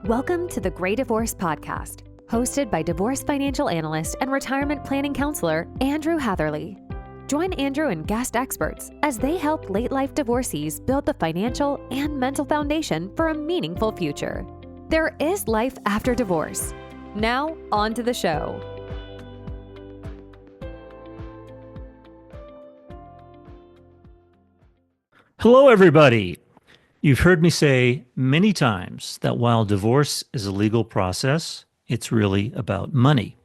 Welcome to the Great Divorce Podcast, hosted by divorce financial analyst and retirement planning counselor Andrew Hatherley. Join Andrew and guest experts as they help late-life divorcees build the financial and mental foundation for a meaningful future. There is life after divorce. Now, on to the show. Hello, everybody. You've heard me say many times that while divorce is a legal process, it's really about money.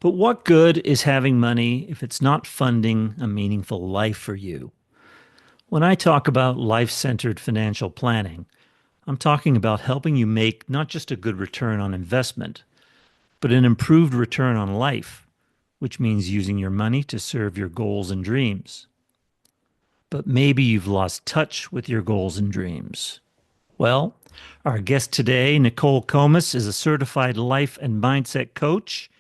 But what good is having money if it's not funding a meaningful life for you? When I talk about life-centered financial planning, I'm talking about helping you make not just a good return on investment, but an improved return on life, which means using your money to serve your goals and dreams. But maybe you've lost touch with your goals and dreams. Well, our guest today, Nicole Comis, is a certified life and mindset coach,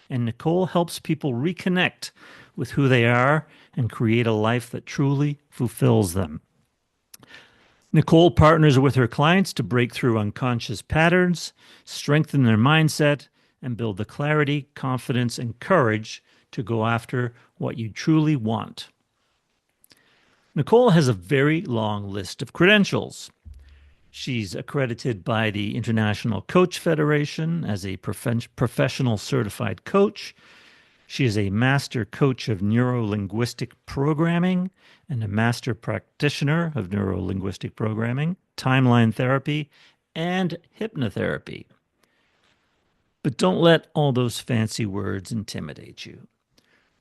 and Nicole helps people reconnect with who they are and create a life that truly fulfills them. Nicole partners with her clients to break through unconscious patterns, strengthen their mindset, and build the clarity, confidence, and courage to go after what you truly want. Nicole has a very long list of credentials. She's accredited by the International Coach Federation as a professional certified coach. She is a master coach of neuro-linguistic programming and a master practitioner of neuro-linguistic programming, timeline therapy, and hypnotherapy. But don't let all those fancy words intimidate you.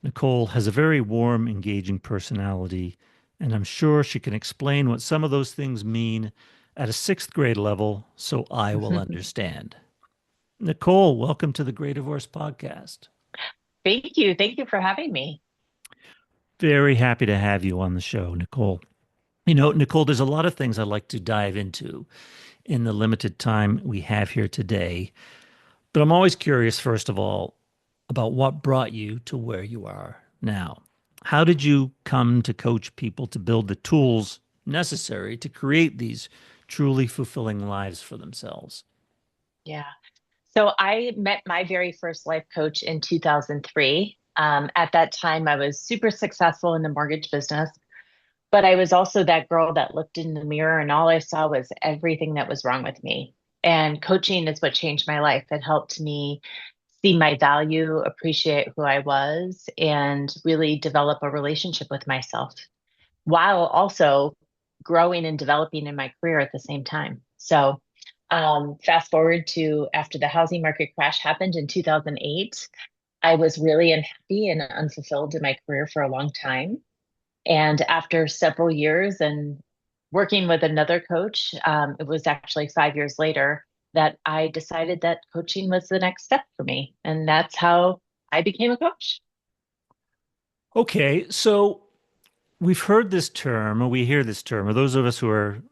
Nicole has a very warm, engaging personality, and I'm sure she can explain what some of those things mean at a sixth grade level so I will understand. Nicole, welcome to the Great Divorce Podcast. Thank you. Thank you for having me. Very happy to have you on the show, Nicole. You know, Nicole, there's a lot of things I'd like to dive into in the limited time we have here today. But I'm always curious, first of all, about what brought you to where you are now. How did you come to coach people to build the tools necessary to create these truly fulfilling lives for themselves? Yeah. So I met my very first life coach in 2003. At that time, I was super successful in the mortgage business, but I was also that girl that looked in the mirror and all I saw was everything that was wrong with me. And coaching is what changed my life. It helped me see my value, appreciate who I was, and really develop a relationship with myself while also growing and developing in my career at the same time. So fast forward to after the housing market crash happened in 2008, I was really unhappy and unfulfilled in my career for a long time. And after several years and working with another coach, it was actually 5 years later that I decided that coaching was the next step for me. And that's how I became a coach. Okay, so we've heard this term, or we hear this term, or those of us who are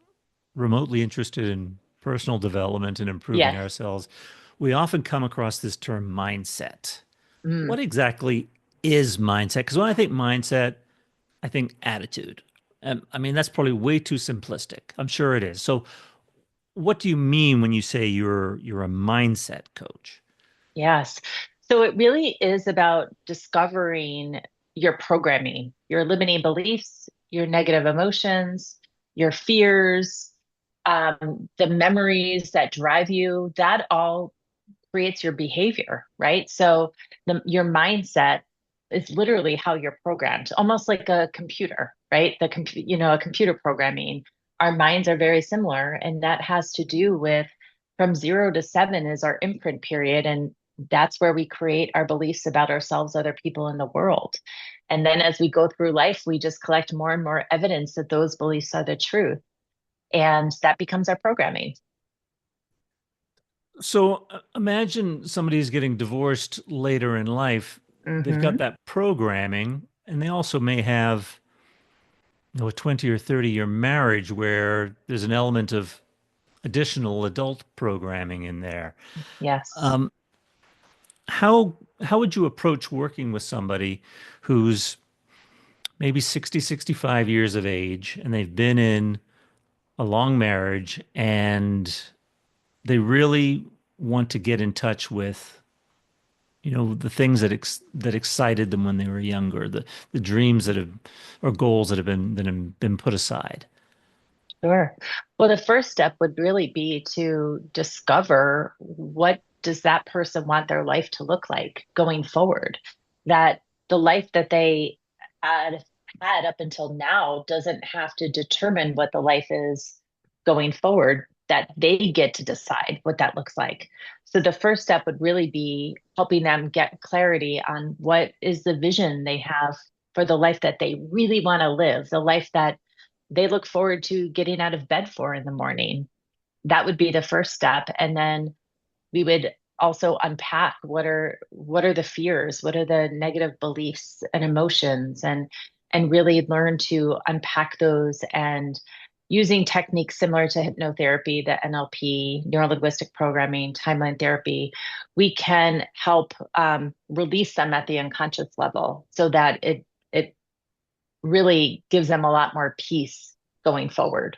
remotely interested in personal development and improving ourselves, we often come across this term mindset. What exactly is mindset? Because when I think mindset, I think attitude. I mean, that's probably way too simplistic. I'm sure it is. So what do you mean when you say you're a mindset coach? Yes. So it really is about discovering your programming, your limiting beliefs, your negative emotions, your fears, the memories that drive you. That all creates your behavior, right? So your mindset is literally how you're programmed, almost like a computer, right? A computer programming. Our minds are very similar, and that has to do with from 0 to 7 is our imprint period, and that's where we create our beliefs about ourselves, other people in the world. And then as we go through life, we just collect more and more evidence that those beliefs are the truth, and that becomes our programming. So imagine somebody's getting divorced later in life. They've got that programming, and they also may have, a 20 or 30-year marriage where there's an element of additional adult programming in there. Yes. How would you approach working with somebody who's maybe 60, 65 years of age, and they've been in a long marriage, and they really want to get in touch with, the things that excited them when they were younger, the dreams that have or goals that have been put aside. Sure. Well, the first step would really be to discover what does that person want their life to look like going forward. That the life that they had had up until now doesn't have to determine what the life is going forward, that they get to decide what that looks like. So the first step would really be helping them get clarity on what is the vision they have for the life that they really want to live, the life that they look forward to getting out of bed for in the morning. That would be the first step. And then we would also unpack what are the fears, what are the negative beliefs and emotions, and really learn to unpack those, and using techniques similar to hypnotherapy, the NLP, neurolinguistic programming, timeline therapy, we can help release them at the unconscious level so that it really gives them a lot more peace going forward.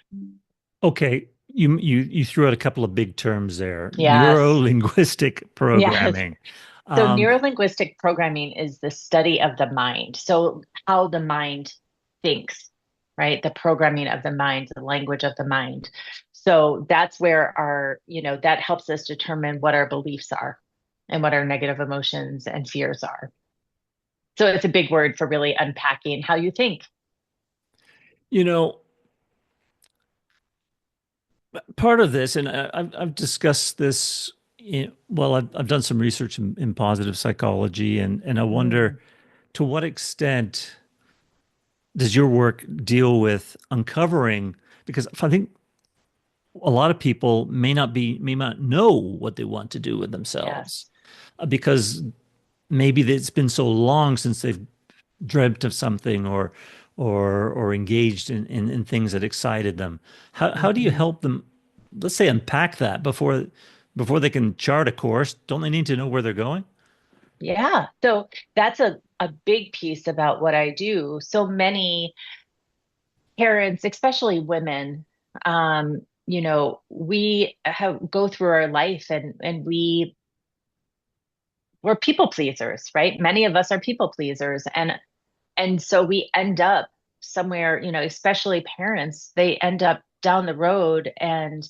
Okay, you threw out a couple of big terms there. Yes. Neuro-linguistic Yes. programming. So Um, neurolinguistic programming is the study of the mind. So how the mind thinks, right? The programming of the mind, the language of the mind. So that's where that helps us determine what our beliefs are and what our negative emotions and fears are. So it's a big word for really unpacking how you think. you know, Part of this, and I've discussed this. I've done some research in positive psychology, and I Mm, wonder to what extent does your work deal with uncovering? Because I think a lot of people may not know what they want to do with themselves, yes. because maybe it's been so long since they've dreamt of something or engaged in things that excited them. How do you Mhm. help them, let's say, unpack that before they can chart a course? Don't they need to know where they're going? Yeah. So that's a big piece about what I do. So many parents, especially women, we have go through our life, and we're people pleasers, right? Many of us are people pleasers. And so we end up somewhere, especially parents, they end up down the road, and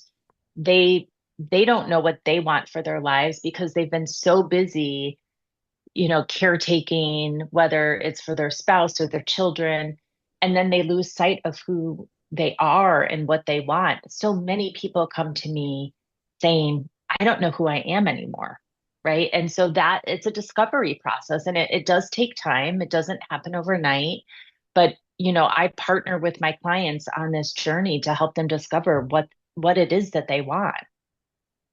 they they don't know what they want for their lives because they've been so busy, caretaking, whether it's for their spouse or their children, and then they lose sight of who they are and what they want. So many people come to me saying, I don't know who I am anymore. Right. And so that it's a discovery process, and it does take time. It doesn't happen overnight. But, I partner with my clients on this journey to help them discover what it is that they want,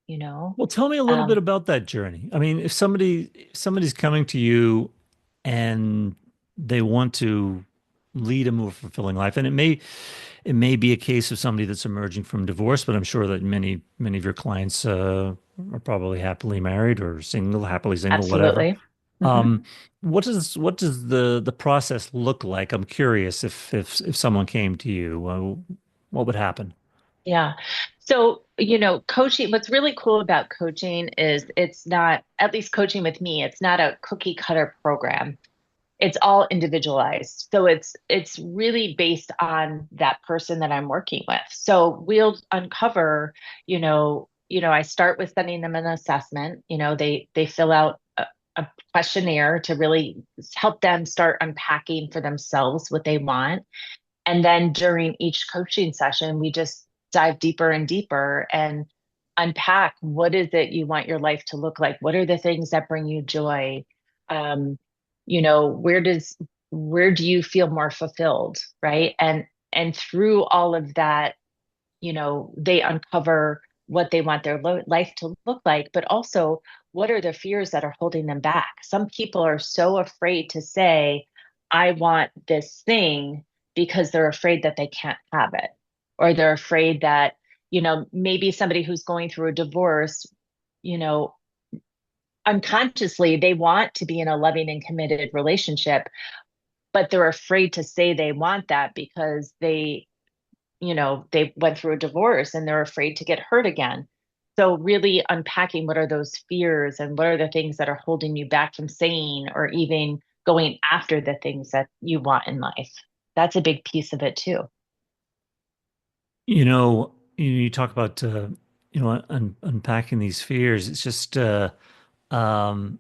you know? Well, tell me a little bit Um, about that journey. I mean, if somebody's coming to you and they want to lead a more fulfilling life, and it may be a case of somebody that's emerging from divorce, but I'm sure that many of your clients are probably happily married or single, happily single, whatever. Absolutely. Mhm. Um, what does the process look like? I'm curious if someone came to you, what would happen? Yeah. So, coaching, what's really cool about coaching is it's not, at least coaching with me, it's not a cookie cutter program. It's all individualized. So it's really based on that person that I'm working with. So we'll uncover, I start with sending them an assessment. They fill out a questionnaire to really help them start unpacking for themselves what they want. And then during each coaching session, we just dive deeper and deeper and unpack what is it you want your life to look like? What are the things that bring you joy? Um, where do you feel more fulfilled, right? And through all of that, they uncover what they want their life to look like, but also what are the fears that are holding them back? Some people are so afraid to say, I want this thing because they're afraid that they can't have it, or they're afraid that, maybe somebody who's going through a divorce, you know, unconsciously they want to be in a loving and committed relationship, but they're afraid to say they want that because they went through a divorce and they're afraid to get hurt again. So really unpacking what are those fears and what are the things that are holding you back from saying or even going after the things that you want in life. That's a big piece of it too. You talk about unpacking these fears. It's just um,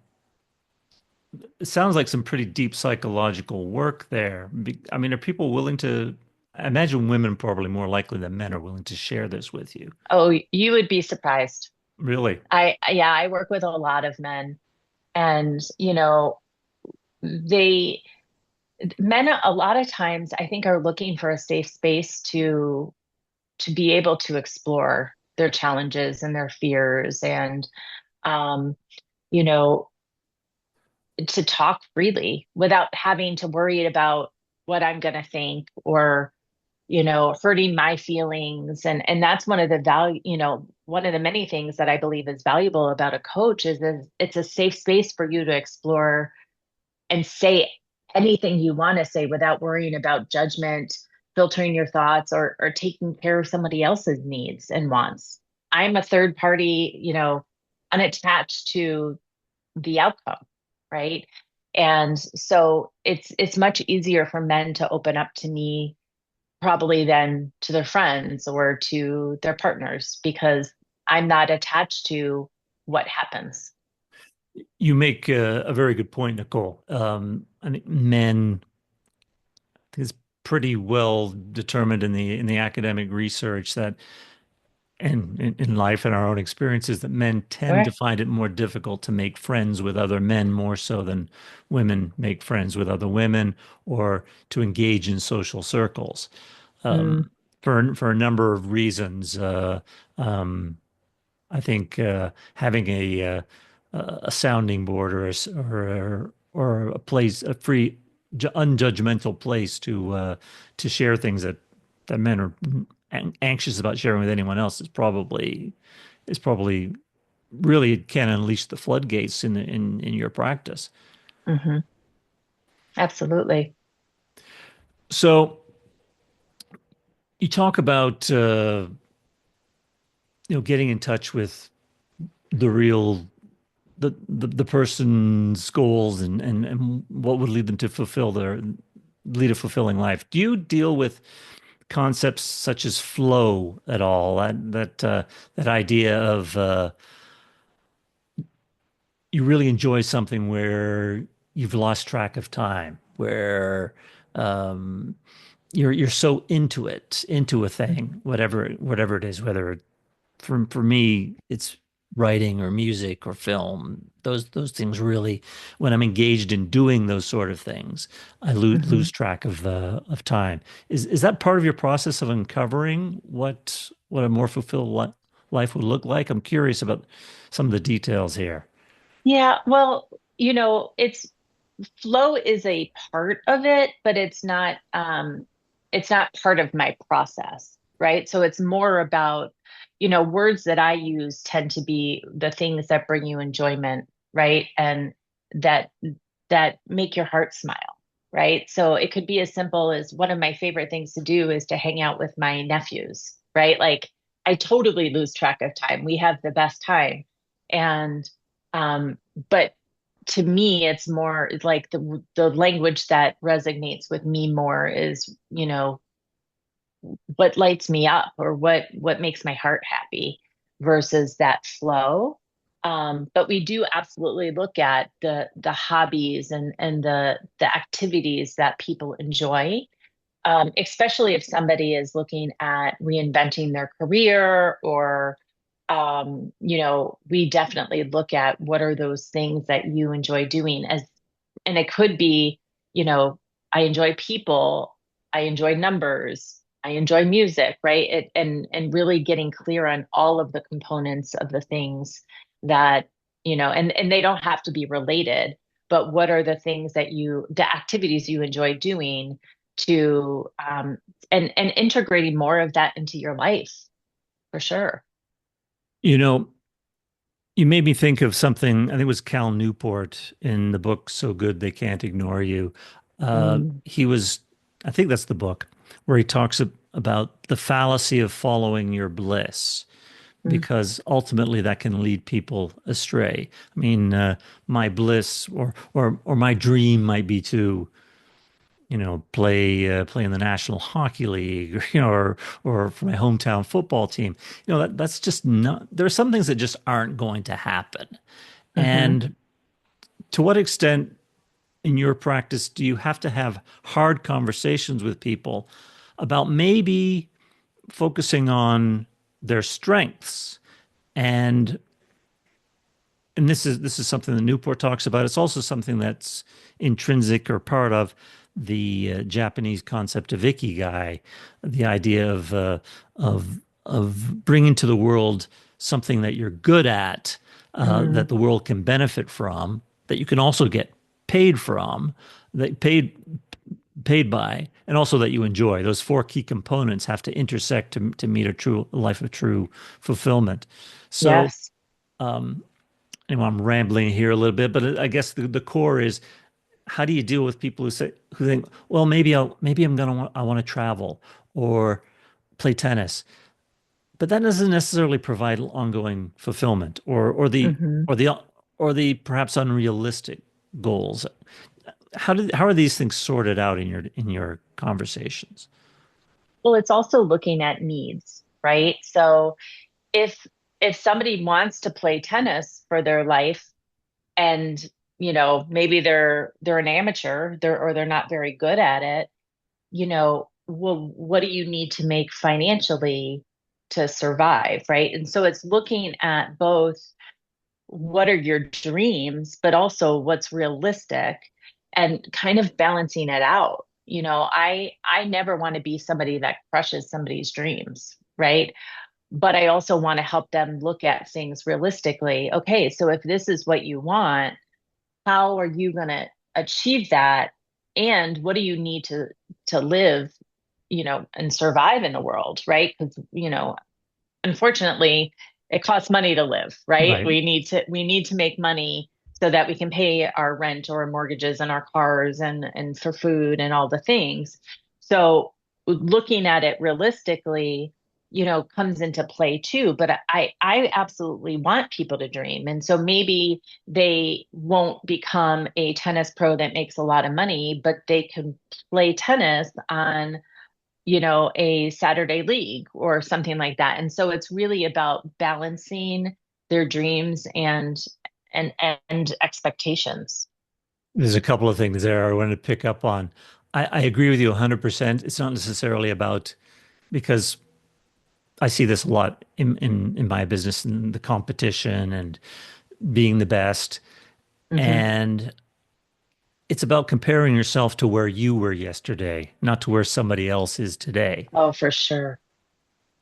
it sounds like some pretty deep psychological work there. I mean, are people willing to? I imagine women probably more likely than men are willing to share this with you. Oh, you would be surprised. Really? Yeah, I work with a lot of men and they men a lot of times I think are looking for a safe space to be able to explore their challenges and their fears and um you know to talk freely without having to worry about what I'm going to think or hurting my feelings. And that's one of the value, one of the many things that I believe is valuable about a coach is it's a safe space for you to explore and say anything you want to say without worrying about judgment, filtering your thoughts, or taking care of somebody else's needs and wants. I'm a third party, unattached to the outcome, right? And so it's much easier for men to open up to me probably than to their friends or to their partners because I'm not attached to what happens. You make a very good point, Nicole. I think men is pretty well determined in the academic research that, and in life and our own experiences, that men tend to Sure. find it more difficult to make friends with other men more so than women make friends with other women or to engage in social circles Mm, for a number of reasons. Um, I think having a sounding board or a place, a free, unjudgmental place to share things that men are anxious about sharing with anyone else is probably really can unleash the floodgates in your practice. hmm. Absolutely. So you talk about getting in touch with the real the person's goals and what would lead them to lead a fulfilling life. Do you deal with concepts such as flow at all? That idea of you really enjoy something where you've lost track of time, where um, you're so into a thing, whatever it is, whether for me, it's writing or music or film. Those things really, when I'm engaged in doing those sort of things, I Hmm. lose track of time. Is that part of your process of uncovering what a more fulfilled life would look like? I'm curious about some of the details here. Yeah, well, it's flow is a part of it, but it's not part of my process, right? So it's more about, words that I use tend to be the things that bring you enjoyment, right? And that that make your heart smile, right? So it could be as simple as one of my favorite things to do is to hang out with my nephews, right? Like I totally lose track of time. We have the best time. And um, but to me, it's more like the language that resonates with me more is, what lights me up or what makes my heart happy versus that flow. But we do absolutely look at the hobbies and the activities that people enjoy, especially if somebody is looking at reinventing their career or we definitely look at what are those things that you enjoy doing and it could be, you know, I enjoy people, I enjoy numbers, I enjoy music, right? And really getting clear on all of the components of the things that, and they don't have to be related, but what are the things that the activities you enjoy doing to and integrating more of that into your life for sure. You know, you made me think of something. I think it was Cal Newport in the book "So Good They Can't Ignore You." Mm, He was, I think that's the book where he talks about the fallacy of following your bliss. because ultimately that can lead people astray. I mean, my bliss or my dream might be to, play in the National Hockey League, or for my hometown football team. That's just not. There are some things that just aren't going to happen. Hmm. And to what extent in your practice do you have to have hard conversations with people about maybe focusing on their strengths and this is something that Newport talks about. It's also something that's intrinsic or part of the Japanese concept of ikigai, the idea of bringing to the world something that you're good at, Hmm. that the world can benefit from, that you can also get paid from, that paid by, and also that you enjoy. Those four key components have to intersect to meet a true life of true fulfillment. So Yes. I'm rambling here a little bit, but I guess the core is how do you deal with people who think, well, maybe I want to travel or play tennis, but that doesn't necessarily provide ongoing fulfillment Hmm. or the or the perhaps unrealistic goals. How are these things sorted out in your conversations? Well, it's also looking at needs, right? So if if somebody wants to play tennis for their life and maybe they're an amateur, or they're not very good at it, well, what do you need to make financially to survive, right? And so it's looking at both what are your dreams, but also what's realistic and kind of balancing it out. I never want to be somebody that crushes somebody's dreams, right? But I also want to help them look at things realistically. Okay, so if this is what you want, how are you going to achieve that? And what do you need to live, and survive in the world, right? Because, unfortunately, it costs money to live, right? Right. We need to make money so that we can pay our rent or mortgages and our cars and for food and all the things. So looking at it realistically, comes into play too. But I absolutely want people to dream. And so maybe they won't become a tennis pro that makes a lot of money, but they can play tennis on a Saturday league or something like that. And so it's really about balancing their dreams and and expectations. There's a couple of things there I wanted to pick up on. I agree with you 100%. It's not necessarily about because I see this a lot in my business and the competition and being the best. Hmm. And it's about comparing yourself to where you were yesterday, not to where somebody else is today. Oh, for sure.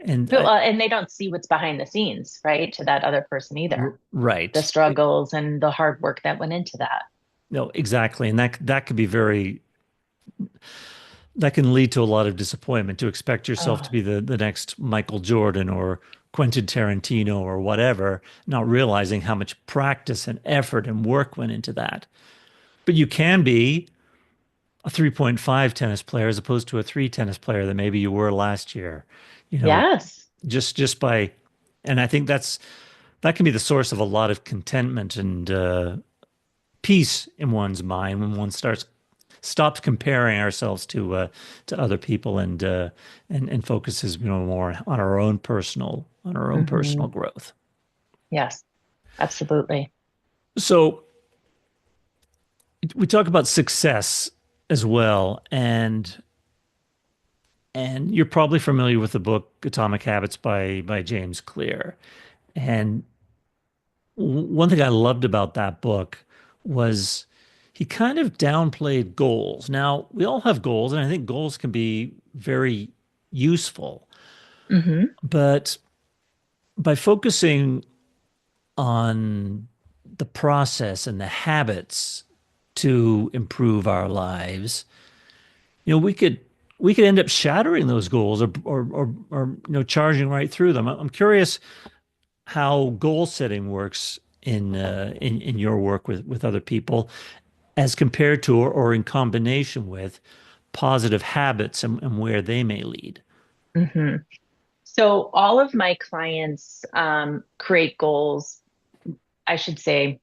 And Well, and they don't see what's behind the scenes, right? To that other person either. The right. struggles and the hard work that went into that. No, exactly. And that could be that can lead to a lot of disappointment to expect yourself to Oh, be the next Michael Jordan or Quentin Tarantino or whatever, not realizing how much practice and effort and work went into that. But you can be a 3.5 tennis player as opposed to a 3 tennis player that maybe you were last year. You know, yes. just by, and I think that can be the source of a lot of contentment and peace in one's mind when one stops comparing ourselves to other people and focuses more on our own Hmm. personal growth. Yes, absolutely. So we talk about success as well, and you're probably familiar with the book Atomic Habits by James Clear. And one thing I loved about that book was he kind of downplayed goals. Now, we all have goals, and I think goals can be very useful. Hmm. But by focusing on the process and the habits to improve our lives, we could end up shattering those goals or charging right through them. I'm curious how goal setting works in your work with other people as compared to or in combination with positive habits and where they may lead. Hmm. So all of my clients create goals. I should say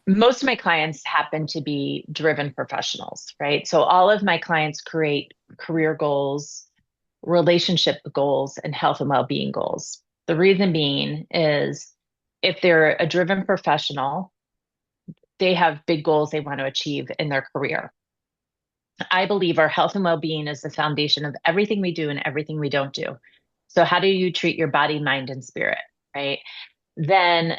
most of my clients happen to be driven professionals, right? So all of my clients create career goals, relationship goals, and health and well-being goals. The reason being is if they're a driven professional, they have big goals they want to achieve in their career. I believe our health and well-being is the foundation of everything we do and everything we don't do. So how do you treat your body, mind, and spirit, right? Then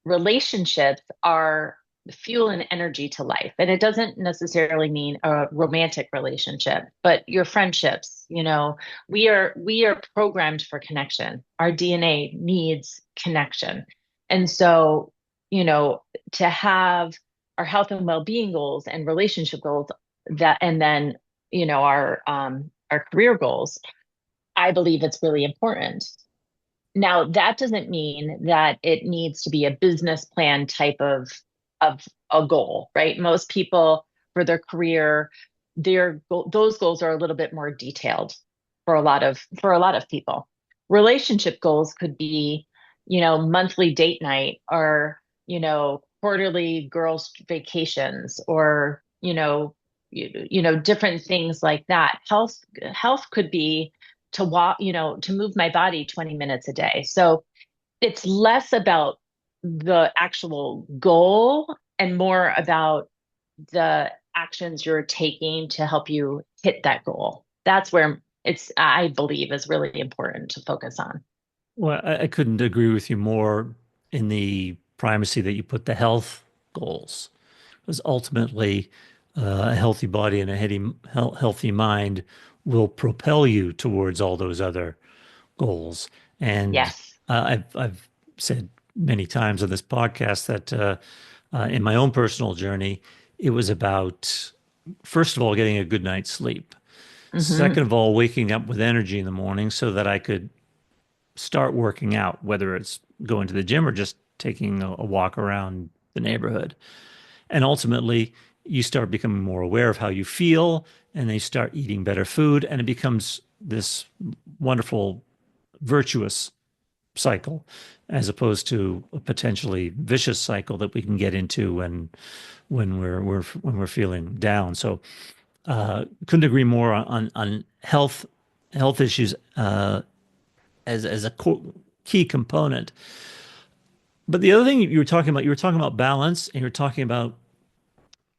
relationships are fuel and energy to life. And it doesn't necessarily mean a romantic relationship, but your friendships, we are programmed for connection. Our DNA needs connection. And so, you know, to have our health and well-being goals and relationship goals that and then, our career goals, I believe it's really important. Now, that doesn't mean that it needs to be a business plan type of a goal, right? Most people for their career, those goals are a little bit more detailed for a lot of people. Relationship goals could be, monthly date night or, quarterly girls vacations or, different things like that. Health could be to walk, to move my body 20 minutes a day. So it's less about the actual goal and more about the actions you're taking to help you hit that goal. That's where I believe, is really important to focus on. Well, I couldn't agree with you more in the primacy that you put the health goals. Because ultimately, a healthy body and a healthy mind will propel you towards all those other goals. And Yes. I've said many times on this podcast that in my own personal journey, it was about, first of all, getting a good night's sleep. Hmm. Second of all, waking up with energy in the morning so that I could start working out, whether it's going to the gym or just taking a walk around the neighborhood. And ultimately, you start becoming more aware of how you feel, and they start eating better food, and it becomes this wonderful, virtuous cycle, as opposed to a potentially vicious cycle that we can get into when we're feeling down. So, couldn't agree more on health issues as a key component. But the other thing you were talking about balance, and you were talking about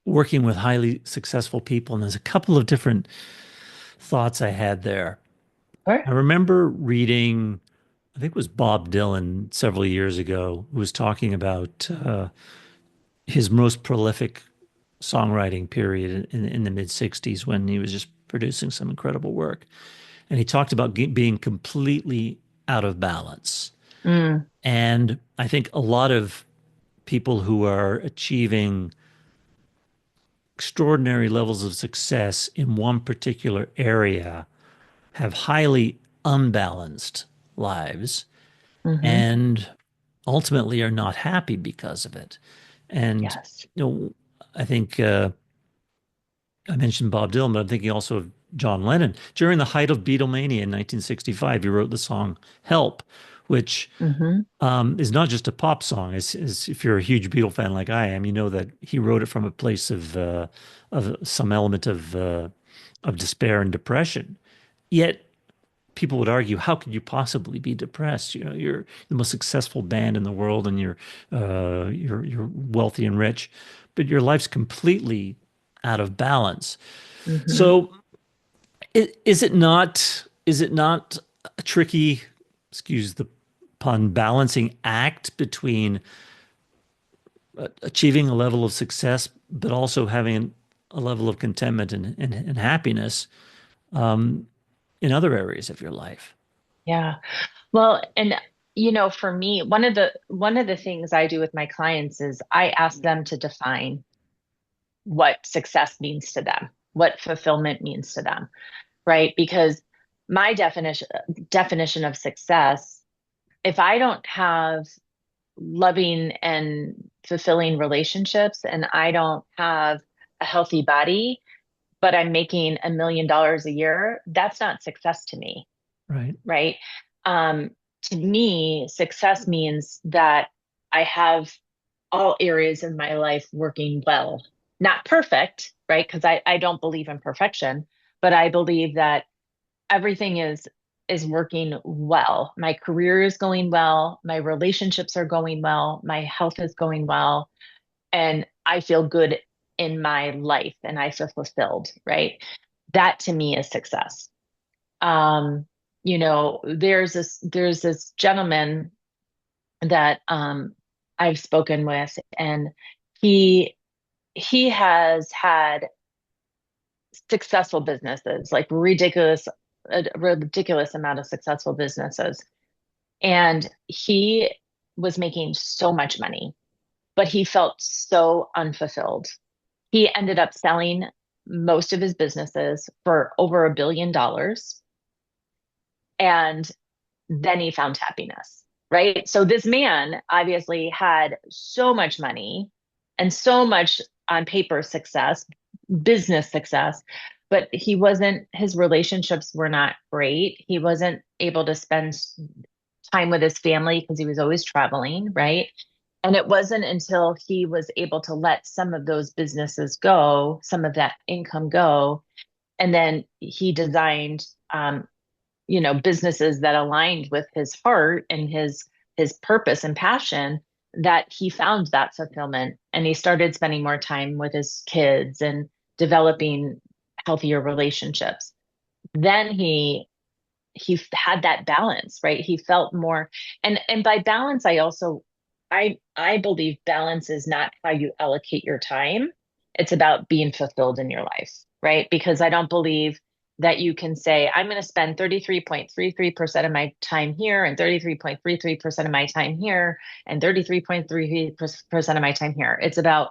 working with highly successful people. And there's a couple of different thoughts I had there. Sure. I remember reading, I think it was Bob Dylan several years ago, who was talking about his most prolific songwriting period in the mid 60s when he was just producing some incredible work. And he talked about being completely out of balance. Mm, And I think a lot of people who are achieving extraordinary levels of success in one particular area have highly unbalanced lives hmm. and ultimately are not happy because of it. And Yes. you know, I think I mentioned Bob Dylan, but I'm thinking also of John Lennon. During the height of Beatlemania in 1965, he wrote the song "Help," which Hmm. is not just a pop song. If you're a huge Beatle fan like I am, you know that he wrote it from a place of some element of despair and depression. Yet people would argue, how could you possibly be depressed? You know, you're the most successful band in the world, and you're wealthy and rich, but your life's completely out of balance. Hmm. So, is it not a tricky, excuse the pun, balancing act between achieving a level of success, but also having a level of contentment and happiness in other areas of your life? Yeah. Well, and for me, one of the things I do with my clients is I ask them to define what success means to them, what fulfillment means to them, right? Because my definition of success, if I don't have loving and fulfilling relationships and I don't have a healthy body, but I'm making $1 million a year, that's not success to me. Right. right? Um, to me, success means that I have all areas of my life working well. Not perfect, right? Because I don't believe in perfection, but I believe that everything is working well. My career is going well, my relationships are going well, my health is going well, and I feel good in my life and I feel fulfilled, right? That to me is success. Um, there's this gentleman that I've spoken with, and he he has had successful businesses, like a ridiculous amount of successful businesses. And he was making so much money, but he felt so unfulfilled. He ended up selling most of his businesses for over $1 billion. And then he found happiness, right? So this man obviously had so much money and so much on paper success, business success, but his relationships were not great. He wasn't able to spend time with his family because he was always traveling, right? And it wasn't until he was able to let some of those businesses go, some of that income go, and then he designed businesses that aligned with his heart and his purpose and passion, that he found that fulfillment, and he started spending more time with his kids and developing healthier relationships. Then he had that balance, right? He felt more, and by balance, I believe balance is not how you allocate your time. It's about being fulfilled in your life, right? Because I don't believe that you can say, I'm going to spend 33.33% of my time here and 33.33% of my time here and 33.33% of my time here. It's about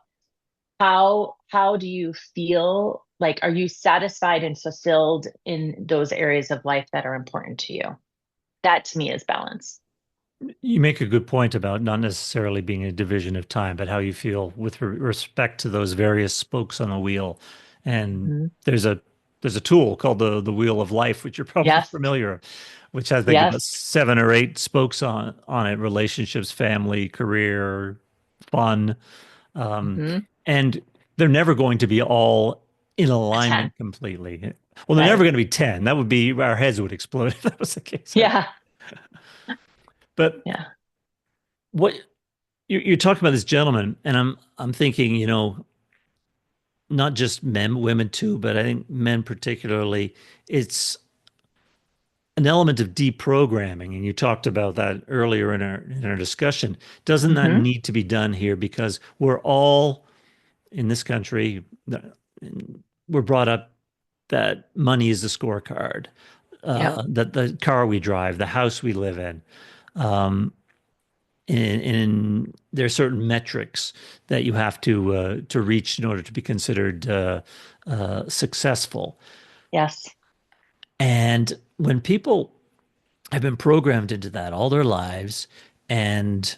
how do you feel? Like, are you satisfied and fulfilled in those areas of life that are important to you? That to me is balance. You make a good point about not necessarily being a division of time, but how you feel with respect to those various spokes on the wheel. And Mhm. there's a there's a tool called the wheel of life, which you're probably Yes. familiar, which has, I think, about Yes. 7 or 8 spokes on it: relationships, family, career, fun. Hmm. And they're never going to be all in A 10. alignment completely. Well, they're never Right. going to be 10. That would be, our heads would explode if that was the case. Yeah. But Yeah. what you're talking about, this gentleman, and I'm thinking, not just men, women too, but I think men particularly, it's an element of deprogramming. And you talked about that earlier in our discussion. Doesn't that Hmm. need to be done here? Because we're all in this country, we're brought up that money is the scorecard, Yep. that the car we drive, the house we live in. Um, and there are certain metrics that you have to reach in order to be considered successful. Yes. And when people have been programmed into that all their lives, and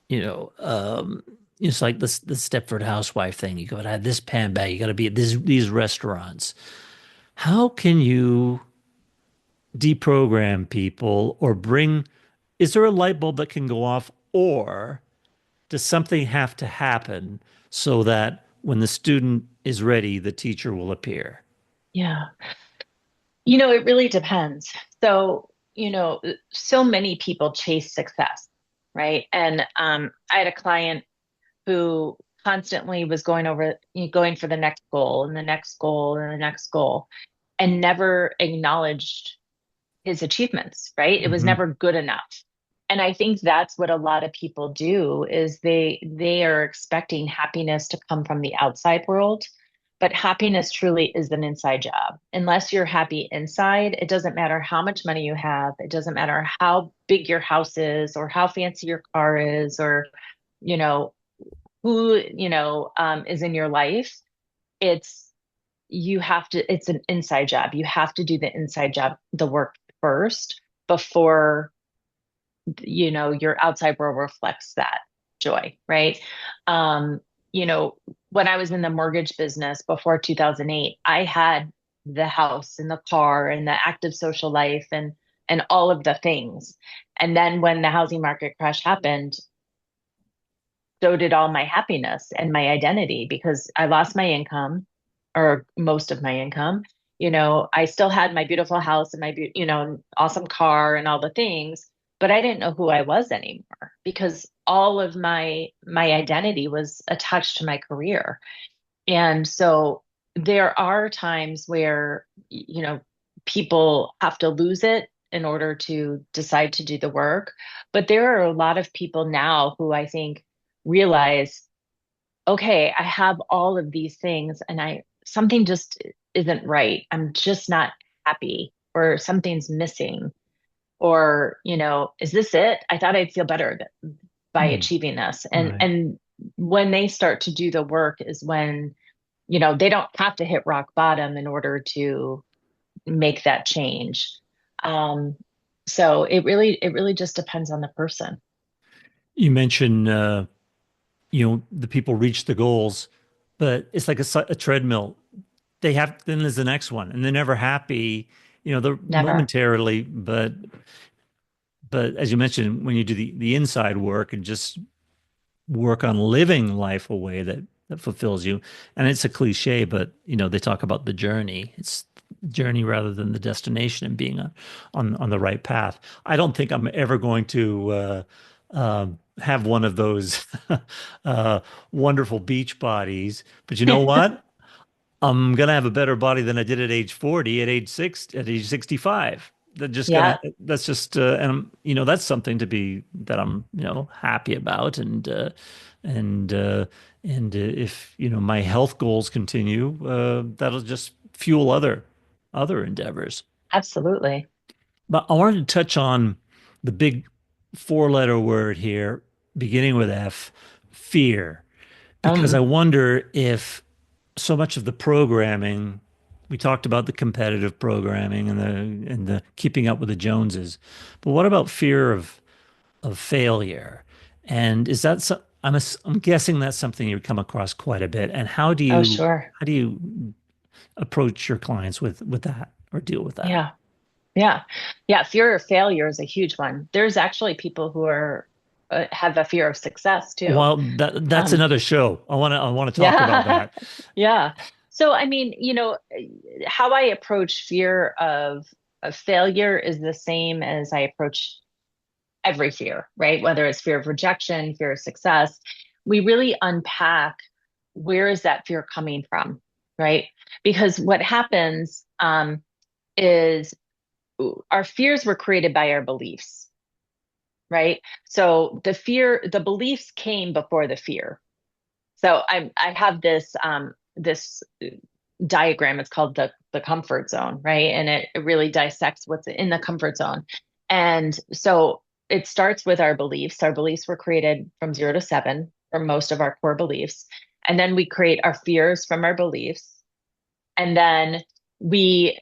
you know, um, it's like this the Stepford housewife thing. You got to have this pan bag. You got to be at these restaurants. How can you deprogram people, or bring? Is there a light bulb that can go off, or does something have to happen so that when the student is ready, the teacher will appear? Yeah. It really depends. So, so many people chase success, right? And I had a client who constantly was going for the next goal and the next goal and the next goal, and never acknowledged his achievements, right? It was Hmm. never good enough. And I think that's what a lot of people do, is they are expecting happiness to come from the outside world, but happiness truly is an inside job. Unless you're happy inside, it doesn't matter how much money you have, it doesn't matter how big your house is or how fancy your car is, or you know who is in your life. It's it's an inside job. You have to do the inside job, the work first, before your outside world reflects that joy, right? um you know when I was in the mortgage business before 2008, I had the house and the car and the active social life and all of the things. And then when the housing market crash happened, so did all my happiness and my identity because I lost my income or most of my income. I still had my beautiful house and awesome car and all the things, but I didn't know who I was anymore because all of my identity was attached to my career. And so there are times where, people have to lose it in order to decide to do the work. But there are a lot of people now who I think realize, okay, I have all of these things and something just isn't right. I'm just not happy or something's missing. Or, is this it? I thought I'd feel better by Hmm. achieving this. And Right. and when they start to do the work is when they don't have to hit rock bottom in order to make that change. Um, so it really just depends on the person. You mentioned, the people reach the goals, but it's like a treadmill. They have, then there's the next one, and they're never happy, they're Never. momentarily, but as you mentioned, when you do the inside work and just work on living life a way that fulfills you, and it's a cliche, but they talk about the journey. It's the journey rather than the destination and being on the right path. I don't think I'm ever going to have one of those uh, wonderful beach bodies, but you know what? I'm gonna have a better body than I did at age 40, at age 65. Yeah, That's just, and that's something that I'm, happy about. And, if, my health goals continue, that'll just fuel other endeavors. absolutely. But I wanted to touch on the big four-letter word here, beginning with F, fear, because I Um, wonder if so much of the programming we talked about the competitive programming and the keeping up with the Joneses, but what about fear of failure? And is that I'm guessing that's something you come across quite a bit. And oh, sure. how do you approach your clients with that or deal with that? Yeah. Yeah. Yeah. Fear of failure is a huge one. There's actually people who have a fear of success too. Well, that's Um, another show. I want to talk about yeah. that. Yeah. So, I mean, how I approach fear of failure is the same as I approach every fear, right? Whether it's fear of rejection, fear of success, we really unpack where is that fear coming from, right? Because what happens is our fears were created by our beliefs, right? So the beliefs came before the fear. So I have this diagram. It's called the comfort zone, right? And it really dissects what's in the comfort zone. And so it starts with our beliefs. Our beliefs were created from 0 to 7, or most of our core beliefs. And then we create our fears from our beliefs. And then we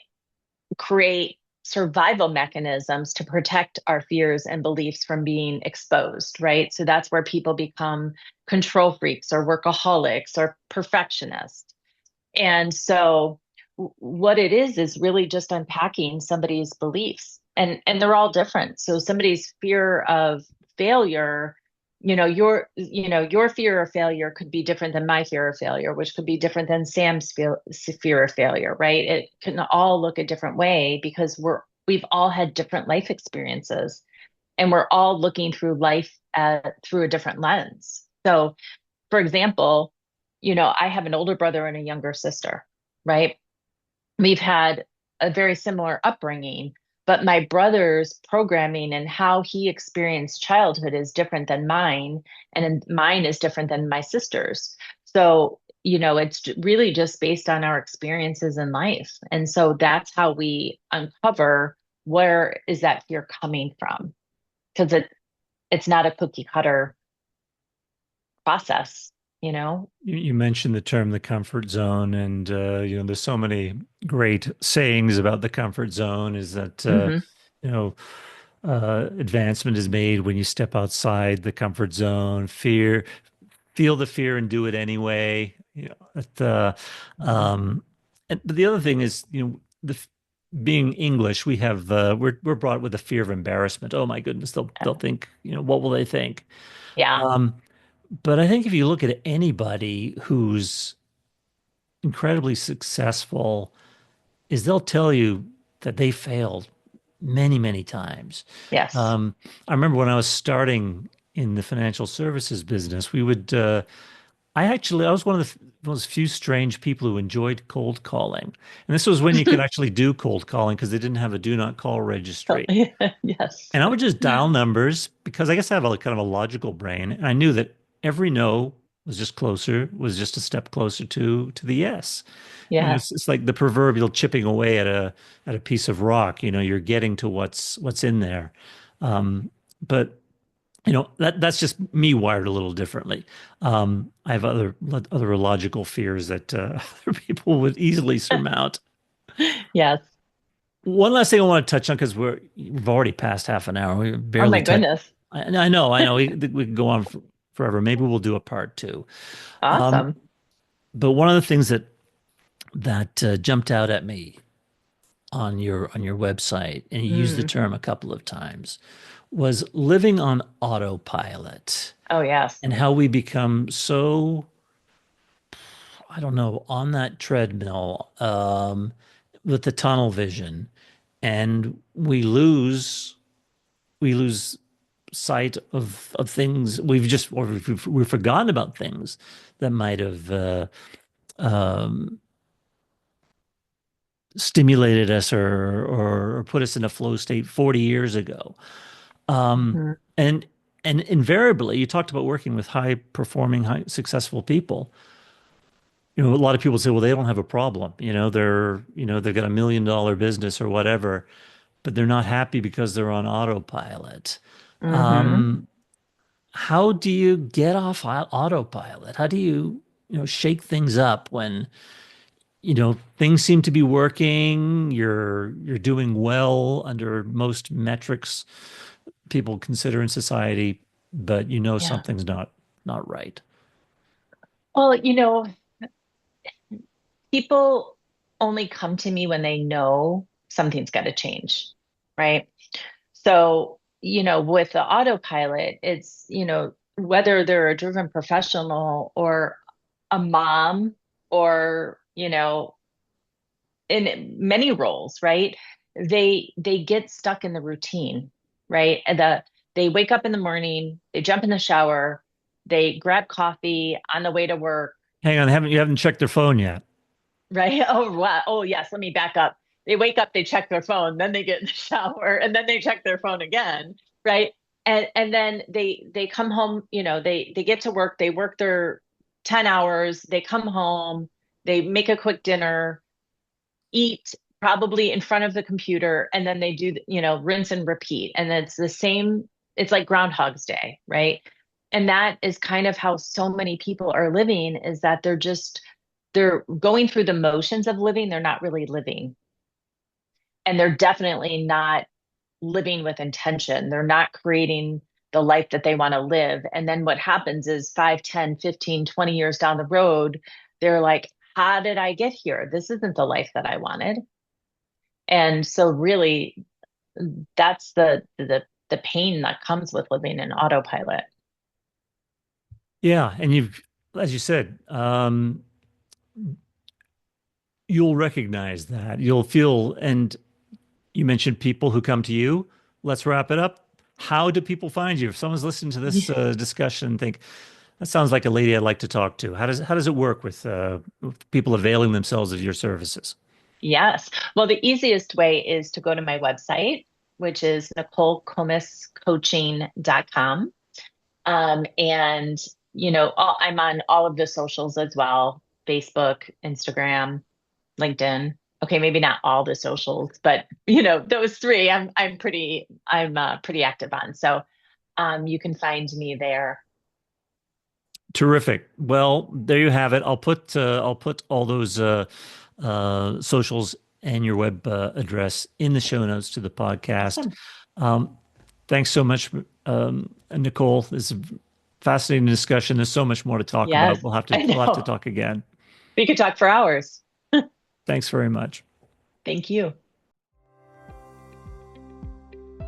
create survival mechanisms to protect our fears and beliefs from being exposed, right? So that's where people become control freaks or workaholics or perfectionists. And so what it is really just unpacking somebody's beliefs, and they're all different. So somebody's fear of failure, your fear of failure could be different than my fear of failure, which could be different than Sam's fear of failure, right? It can all look a different way because we've all had different life experiences and we're all looking through life through a different lens. So for example, I have an older brother and a younger sister, right? We've had a very similar upbringing, but my brother's programming and how he experienced childhood is different than mine, and mine is different than my sister's. So, it's really just based on our experiences in life. And so that's how we uncover where is that fear coming from? Because it's not a cookie cutter process, you know? You mentioned the term the comfort zone, and there's so many great sayings about the comfort zone. Is that Hmm. you know, advancement is made when you step outside the comfort zone. Feel the fear and do it anyway. Um, but the other thing is, being English, we have we're brought with the fear of embarrassment. Oh my goodness, they'll think, what will they think? Yeah. Um, but I think if you look at anybody who's incredibly successful, is they'll tell you that they failed many, many times. Yes. Um, I remember when I was starting in the financial services business, we would I was one of those few strange people who enjoyed cold calling. And this was when you could actually do cold calling because they didn't have a do not call registry. Yes. And I would just dial numbers because I guess I have a kind of a logical brain. And I knew that every no was just a step closer to the yes. Yeah. It's like the proverbial chipping away at a piece of rock. You're getting to what's in there. But that's just me wired a little differently. I have other logical fears that other people would easily surmount. Yes. One last thing I want to touch on because we've already passed half an hour. We Oh barely my touched. goodness. I know. We could go on forever. Maybe we'll do a part two. Um, Awesome. but one of the things that jumped out at me on your website, and you used the Mm. term a couple of times, was living on autopilot Oh yes. and how we become so, I don't know, on that treadmill with the tunnel vision, and we lose sight of things we've forgotten about things that might have stimulated us or put us in a flow state 40 years ago. Um, Mhm. and and invariably, you talked about working with high performing, high successful people. A lot of people say, well, they don't have a problem. They've got $1 million business or whatever, but they're not happy because they're on autopilot. Mhm. Um, how do you get off autopilot? How do shake things up when, things seem to be working, you're doing well under most metrics people consider in society, but Yeah. something's not right. Well, people only come to me when they know something's got to change, right? So, with the autopilot, it's, whether they're a driven professional or a mom or, in many roles, right? They get stuck in the routine, right? They wake up in the morning, they jump in the shower, they grab coffee on the way to work. Hang on, you haven't checked their phone yet. Right. Oh, wow. Oh, yes. Let me back up. They wake up, they check their phone, then they get in the shower, and then they check their phone again. Right. And then they come home, they get to work, they work their 10 hours, they come home, they make a quick dinner, eat probably in front of the computer, and then they do, rinse and repeat. And it's the same, it's like Groundhog's Day, right? And that is kind of how so many people are living, is that they're going through the motions of living. They're not really living. And they're definitely not living with intention. They're not creating the life that they want to live. And then what happens is 5, 10, 15, 20 years down the road, they're like, how did I get here? This isn't the life that I wanted. And so really that's the pain that comes with living in autopilot. Yeah, and as you said, you'll recognize that. You'll feel, and you mentioned people who come to you. Let's wrap it up. How do people find you? If someone's listening to this discussion and think, that sounds like a lady I'd like to talk to. How does it work with people availing themselves of your services? Yes. Well, the easiest way is to go to my website, which is NicoleComisCoaching.com. And, I'm on all of the socials as well, Facebook, Instagram, LinkedIn. Okay, maybe not all the socials, but those three I'm pretty active on. So you can find me there. Terrific. Well, there you have it. I'll put all those socials and your web address in the show notes to the podcast. Awesome. Um, thanks so much, Nicole. This is a fascinating discussion. There's so much more to talk about. Yes, We'll have to I we'll have to know. talk again. We could talk for hours. Thanks very much. Thank you.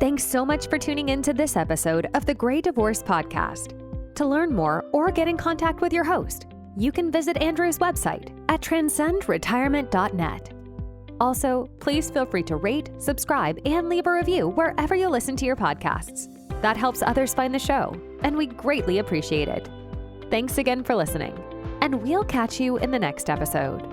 Thanks so much for tuning in to this episode of the Gray Divorce Podcast. To learn more or get in contact with your host, you can visit Andrew's website at transcendretirement.net. Also, please feel free to rate, subscribe, and leave a review wherever you listen to your podcasts. That helps others find the show, and we greatly appreciate it. Thanks again for listening, and we'll catch you in the next episode.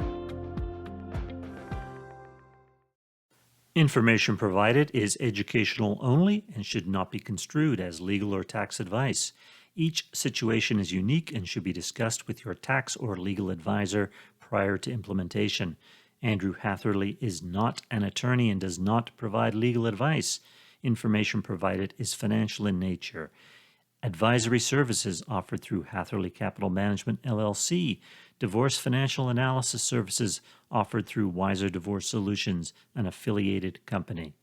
Information provided is educational only and should not be construed as legal or tax advice. Each situation is unique and should be discussed with your tax or legal advisor prior to implementation. Andrew Hatherley is not an attorney and does not provide legal advice. Information provided is financial in nature. Advisory services offered through Hatherley Capital Management, LLC. Divorce financial analysis services offered through Wiser Divorce Solutions, an affiliated company.